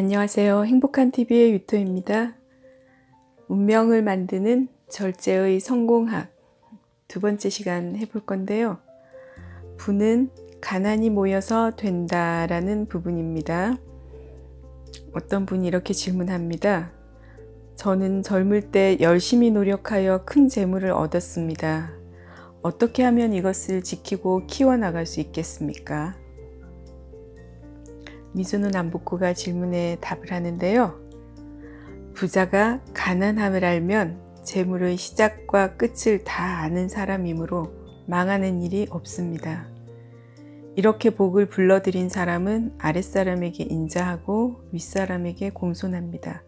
안녕하세요. 행복한 TV의 유토입니다. 운명을 만드는 절제의 성공학 두 번째 시간 해볼 건데요. 부는 가난이 모여서 된다라는 부분입니다. 어떤 분이 이렇게 질문합니다. 저는 젊을 때 열심히 노력하여 큰 재물을 얻었습니다. 어떻게 하면 이것을 지키고 키워나갈 수 있겠습니까? 미즈노 남부코가 질문에 답을 하는데요. 부자가 가난함을 알면 재물의 시작과 끝을 다 아는 사람이므로 망하는 일이 없습니다. 이렇게 복을 불러들인 사람은 아랫사람에게 인자하고 윗사람에게 공손합니다.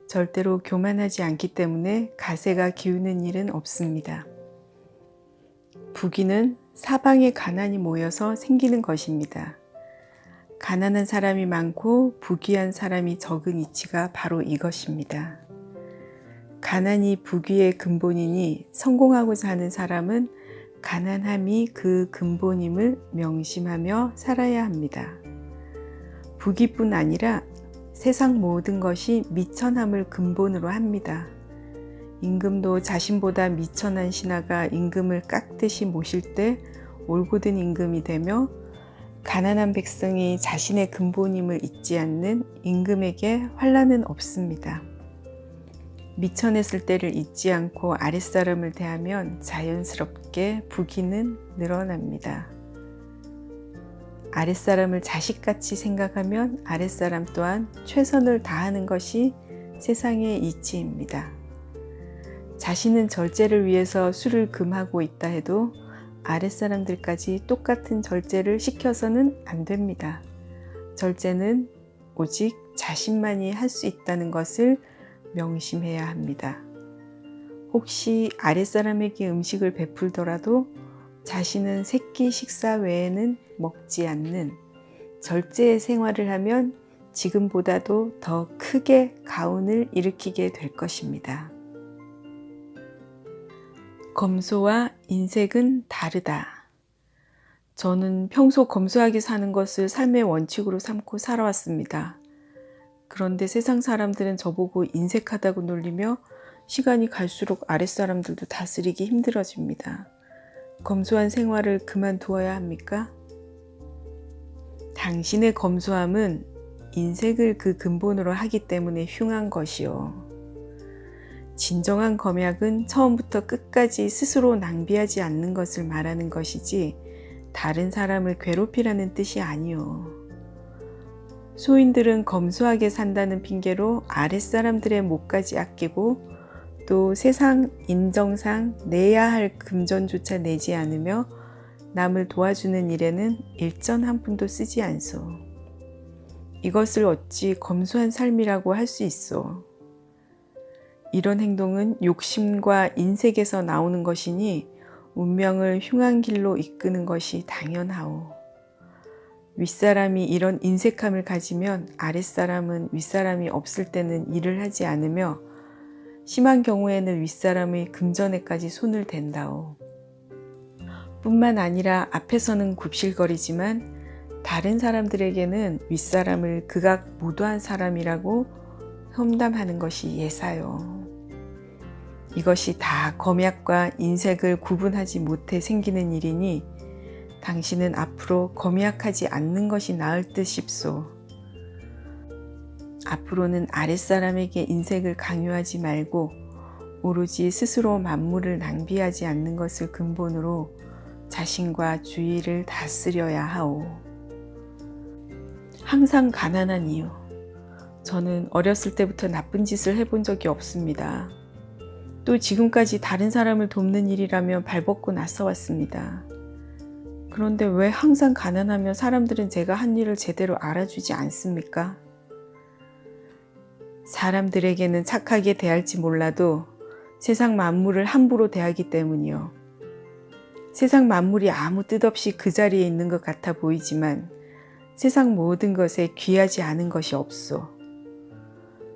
절대로 교만하지 않기 때문에 가세가 기우는 일은 없습니다. 부귀는 사방에 가난이 모여서 생기는 것입니다. 가난한 사람이 많고 부귀한 사람이 적은 이치가 바로 이것입니다. 가난이 부귀의 근본이니 성공하고자 하는 사람은 가난함이 그 근본임을 명심하며 살아야 합니다. 부귀뿐 아니라 세상 모든 것이 미천함을 근본으로 합니다. 임금도 자신보다 미천한 신하가 임금을 깎듯이 모실 때 올곧은 임금이 되며 가난한 백성이 자신의 근본임을 잊지 않는 임금에게 환난은 없습니다. 미천했을 때를 잊지 않고 아랫사람을 대하면 자연스럽게 부귀는 늘어납니다. 아랫사람을 자식같이 생각하면 아랫사람 또한 최선을 다하는 것이 세상의 이치입니다. 자신은 절제를 위해서 술을 금하고 있다 해도 아랫사람들까지 똑같은 절제를 시켜서는 안 됩니다. 절제는 오직 자신만이 할 수 있다는 것을 명심해야 합니다. 혹시 아랫사람에게 음식을 베풀더라도 자신은 새끼 식사 외에는 먹지 않는 절제의 생활을 하면 지금보다도 더 크게 가운을 일으키게 될 것입니다. 검소와 인색은 다르다. 저는 평소 검소하게 사는 것을 삶의 원칙으로 삼고 살아왔습니다. 그런데 세상 사람들은 저보고 인색하다고 놀리며 시간이 갈수록 아랫사람들도 다스리기 힘들어집니다. 검소한 생활을 그만두어야 합니까? 당신의 검소함은 인색을 그 근본으로 하기 때문에 흉한 것이요. 진정한 검약은 처음부터 끝까지 스스로 낭비하지 않는 것을 말하는 것이지 다른 사람을 괴롭히라는 뜻이 아니요. 소인들은 검소하게 산다는 핑계로 아랫사람들의 몫까지 아끼고 또 세상 인정상 내야 할 금전조차 내지 않으며 남을 도와주는 일에는 일전 한 푼도 쓰지 않소. 이것을 어찌 검소한 삶이라고 할 수 있소. 이런 행동은 욕심과 인색에서 나오는 것이니 운명을 흉한 길로 이끄는 것이 당연하오. 윗사람이 이런 인색함을 가지면 아랫사람은 윗사람이 없을 때는 일을 하지 않으며 심한 경우에는 윗사람의 금전에까지 손을 댄다오. 뿐만 아니라 앞에서는 굽실거리지만 다른 사람들에게는 윗사람을 극악 무도한 사람이라고 험담하는 것이 예사요. 이것이 다 검약과 인색을 구분하지 못해 생기는 일이니 당신은 앞으로 검약하지 않는 것이 나을 듯 싶소. 앞으로는 아랫사람에게 인색을 강요하지 말고 오로지 스스로 만물을 낭비하지 않는 것을 근본으로 자신과 주위를 다스려야 하오. 항상 가난한 이유. 저는 어렸을 때부터 나쁜 짓을 해본 적이 없습니다. 또 지금까지 다른 사람을 돕는 일이라면 발벗고 나서왔습니다. 그런데 왜 항상 가난하며 사람들은 제가 한 일을 제대로 알아주지 않습니까? 사람들에게는 착하게 대할지 몰라도 세상 만물을 함부로 대하기 때문이요. 세상 만물이 아무 뜻 없이 그 자리에 있는 것 같아 보이지만 세상 모든 것에 귀하지 않은 것이 없소.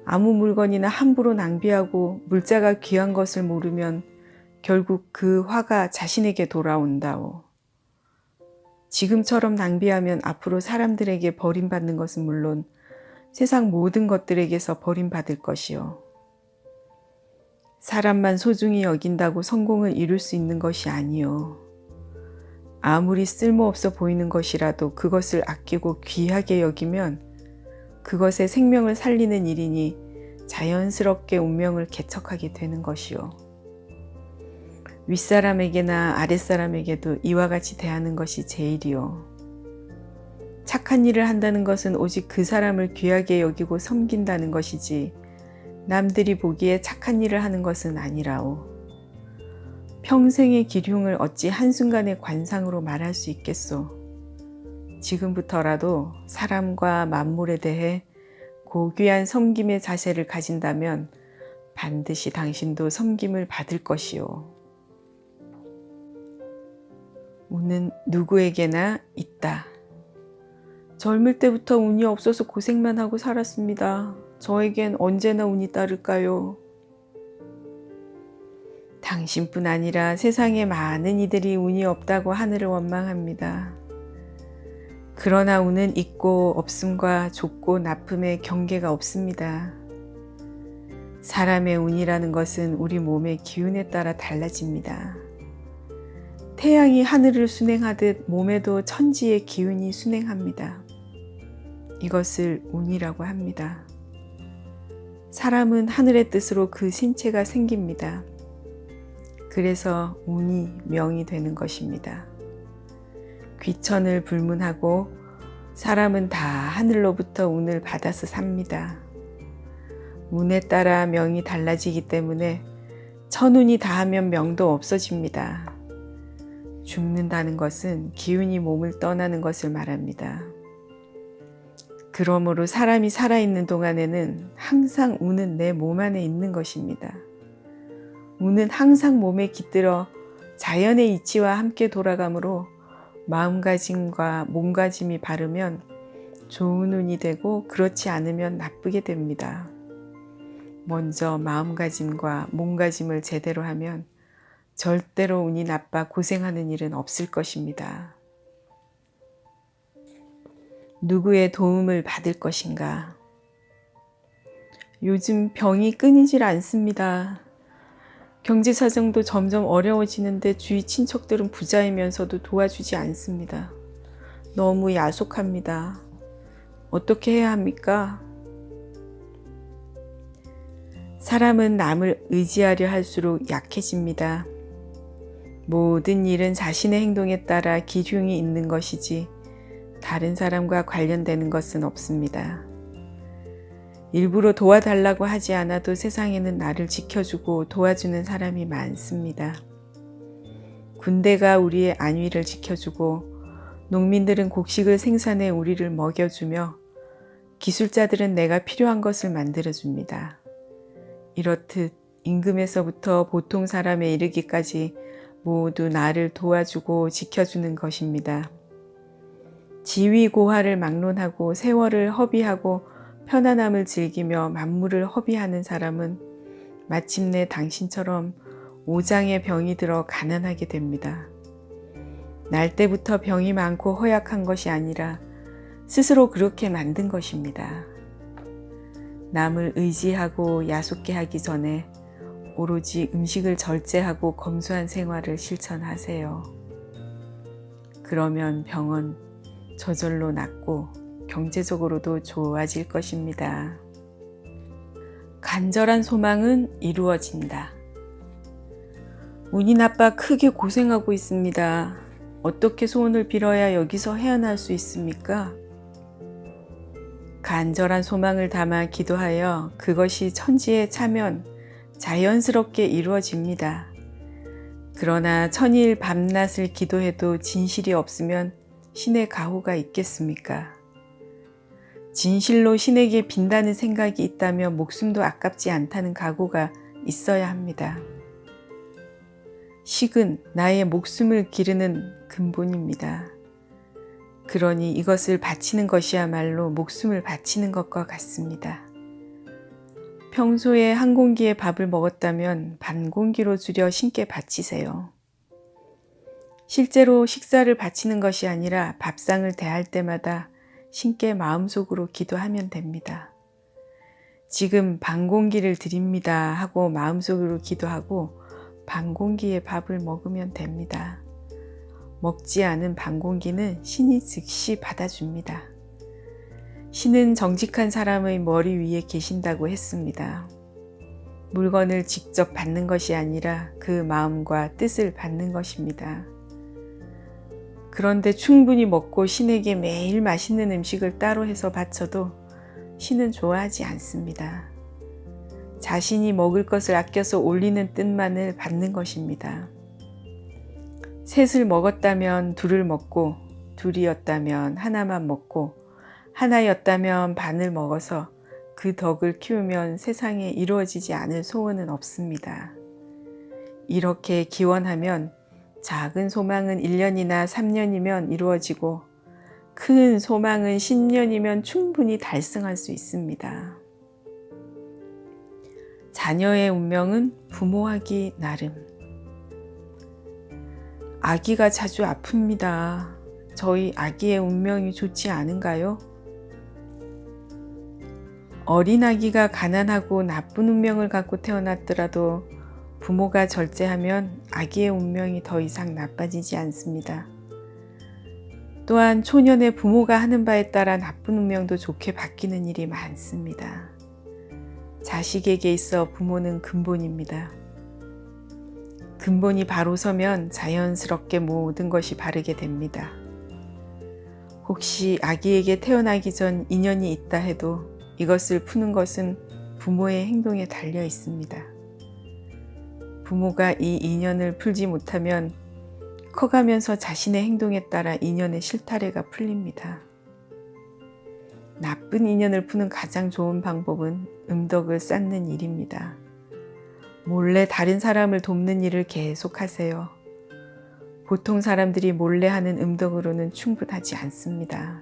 아무 물건이나 함부로 낭비하고 물자가 귀한 것을 모르면 결국 그 화가 자신에게 돌아온다오. 지금처럼 낭비하면 앞으로 사람들에게 버림받는 것은 물론 세상 모든 것들에게서 버림받을 것이요. 사람만 소중히 여긴다고 성공을 이룰 수 있는 것이 아니요. 아무리 쓸모없어 보이는 것이라도 그것을 아끼고 귀하게 여기면 그것의 생명을 살리는 일이니 자연스럽게 운명을 개척하게 되는 것이요. 윗사람에게나 아랫사람에게도 이와 같이 대하는 것이 제일이요. 착한 일을 한다는 것은 오직 그 사람을 귀하게 여기고 섬긴다는 것이지 남들이 보기에 착한 일을 하는 것은 아니라오. 평생의 기륭을 어찌 한순간의 관상으로 말할 수 있겠소. 지금부터라도 사람과 만물에 대해 고귀한 섬김의 자세를 가진다면 반드시 당신도 섬김을 받을 것이요. 운은 누구에게나 있다. 젊을 때부터 운이 없어서 고생만 하고 살았습니다. 저에겐 언제나 운이 따를까요? 당신뿐 아니라 세상의 많은 이들이 운이 없다고 하늘을 원망합니다. 그러나 운은 있고 없음과 좋고 나쁨의 경계가 없습니다. 사람의 운이라는 것은 우리 몸의 기운에 따라 달라집니다. 태양이 하늘을 순행하듯 몸에도 천지의 기운이 순행합니다. 이것을 운이라고 합니다. 사람은 하늘의 뜻으로 그 신체가 생깁니다. 그래서 운이 명이 되는 것입니다. 귀천을 불문하고 사람은 다 하늘로부터 운을 받아서 삽니다. 운에 따라 명이 달라지기 때문에 천운이 다하면 명도 없어집니다. 죽는다는 것은 기운이 몸을 떠나는 것을 말합니다. 그러므로 사람이 살아있는 동안에는 항상 운은 내 몸 안에 있는 것입니다. 운은 항상 몸에 깃들어 자연의 이치와 함께 돌아가므로 마음가짐과 몸가짐이 바르면 좋은 운이 되고 그렇지 않으면 나쁘게 됩니다. 먼저 마음가짐과 몸가짐을 제대로 하면 절대로 운이 나빠 고생하는 일은 없을 것입니다. 누구의 도움을 받을 것인가? 요즘 병이 끊이질 않습니다. 경제 사정도 점점 어려워지는데 주위 친척들은 부자이면서도 도와주지 않습니다. 너무 야속합니다. 어떻게 해야 합니까? 사람은 남을 의지하려 할수록 약해집니다. 모든 일은 자신의 행동에 따라 기흉이 있는 것이지 다른 사람과 관련되는 것은 없습니다. 일부러 도와달라고 하지 않아도 세상에는 나를 지켜주고 도와주는 사람이 많습니다. 군대가 우리의 안위를 지켜주고 농민들은 곡식을 생산해 우리를 먹여주며 기술자들은 내가 필요한 것을 만들어줍니다. 이렇듯 임금에서부터 보통 사람에 이르기까지 모두 나를 도와주고 지켜주는 것입니다. 지위고하를 막론하고 세월을 허비하고 편안함을 즐기며 만물을 허비하는 사람은 마침내 당신처럼 오장에 병이 들어 가난하게 됩니다. 날 때부터 병이 많고 허약한 것이 아니라 스스로 그렇게 만든 것입니다. 남을 의지하고 야속게 하기 전에 오로지 음식을 절제하고 검소한 생활을 실천하세요. 그러면 병은 저절로 낫고 경제적으로도 좋아질 것입니다. 간절한 소망은 이루어진다. 운이 나빠 크게 고생하고 있습니다. 어떻게 소원을 빌어야 여기서 헤어날 수 있습니까? 간절한 소망을 담아 기도하여 그것이 천지에 차면 자연스럽게 이루어집니다. 그러나 천일 밤낮을 기도해도 진실이 없으면 신의 가호가 있겠습니까? 진실로 신에게 빈다는 생각이 있다면 목숨도 아깝지 않다는 각오가 있어야 합니다. 식은 나의 목숨을 기르는 근본입니다. 그러니 이것을 바치는 것이야말로 목숨을 바치는 것과 같습니다. 평소에 한 공기의 밥을 먹었다면 반 공기로 줄여 신께 바치세요. 실제로 식사를 바치는 것이 아니라 밥상을 대할 때마다 신께 마음속으로 기도하면 됩니다. 지금 반 공기를 드립니다 하고 마음속으로 기도하고 반 공기의 밥을 먹으면 됩니다. 먹지 않은 반 공기는 신이 즉시 받아줍니다. 신은 정직한 사람의 머리 위에 계신다고 했습니다. 물건을 직접 받는 것이 아니라 그 마음과 뜻을 받는 것입니다. 그런데 충분히 먹고 신에게 매일 맛있는 음식을 따로 해서 바쳐도 신은 좋아하지 않습니다. 자신이 먹을 것을 아껴서 올리는 뜻만을 받는 것입니다. 셋을 먹었다면 둘을 먹고, 둘이었다면 하나만 먹고, 하나였다면 반을 먹어서 그 덕을 키우면 세상에 이루어지지 않을 소원은 없습니다. 이렇게 기원하면 작은 소망은 1년이나 3년이면 이루어지고 큰 소망은 10년이면 충분히 달성할 수 있습니다. 자녀의 운명은 부모하기 나름. 아기가 자주 아픕니다. 저희 아기의 운명이 좋지 않은가요? 어린 아기가 가난하고 나쁜 운명을 갖고 태어났더라도 부모가 절제하면 아기의 운명이 더 이상 나빠지지 않습니다. 또한 초년에 부모가 하는 바에 따라 나쁜 운명도 좋게 바뀌는 일이 많습니다. 자식에게 있어 부모는 근본입니다. 근본이 바로 서면 자연스럽게 모든 것이 바르게 됩니다. 혹시 아기에게 태어나기 전 인연이 있다 해도 이것을 푸는 것은 부모의 행동에 달려 있습니다. 부모가 이 인연을 풀지 못하면 커가면서 자신의 행동에 따라 인연의 실타래가 풀립니다. 나쁜 인연을 푸는 가장 좋은 방법은 음덕을 쌓는 일입니다. 몰래 다른 사람을 돕는 일을 계속하세요. 보통 사람들이 몰래 하는 음덕으로는 충분하지 않습니다.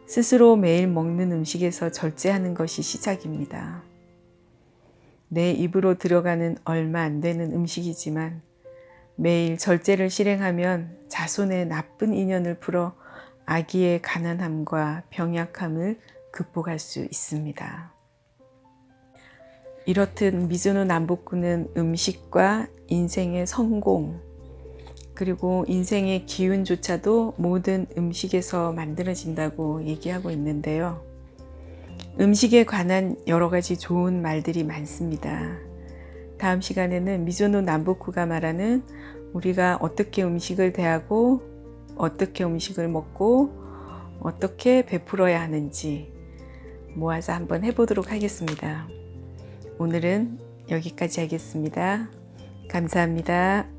스스로 매일 먹는 음식에서 절제하는 것이 시작입니다. 내 입으로 들어가는 얼마 안 되는 음식이지만 매일 절제를 실행하면 자손의 나쁜 인연을 풀어 아기의 가난함과 병약함을 극복할 수 있습니다. 이렇듯 미즈노 남북구는 음식과 인생의 성공, 그리고 인생의 기운조차도 모든 음식에서 만들어진다고 얘기하고 있는데요. 음식에 관한 여러 가지 좋은 말들이 많습니다. 다음 시간에는 미즈노 남북구가 말하는 우리가 어떻게 음식을 대하고 어떻게 음식을 먹고 어떻게 베풀어야 하는지 모아서 한번 해보도록 하겠습니다. 오늘은 여기까지 하겠습니다. 감사합니다.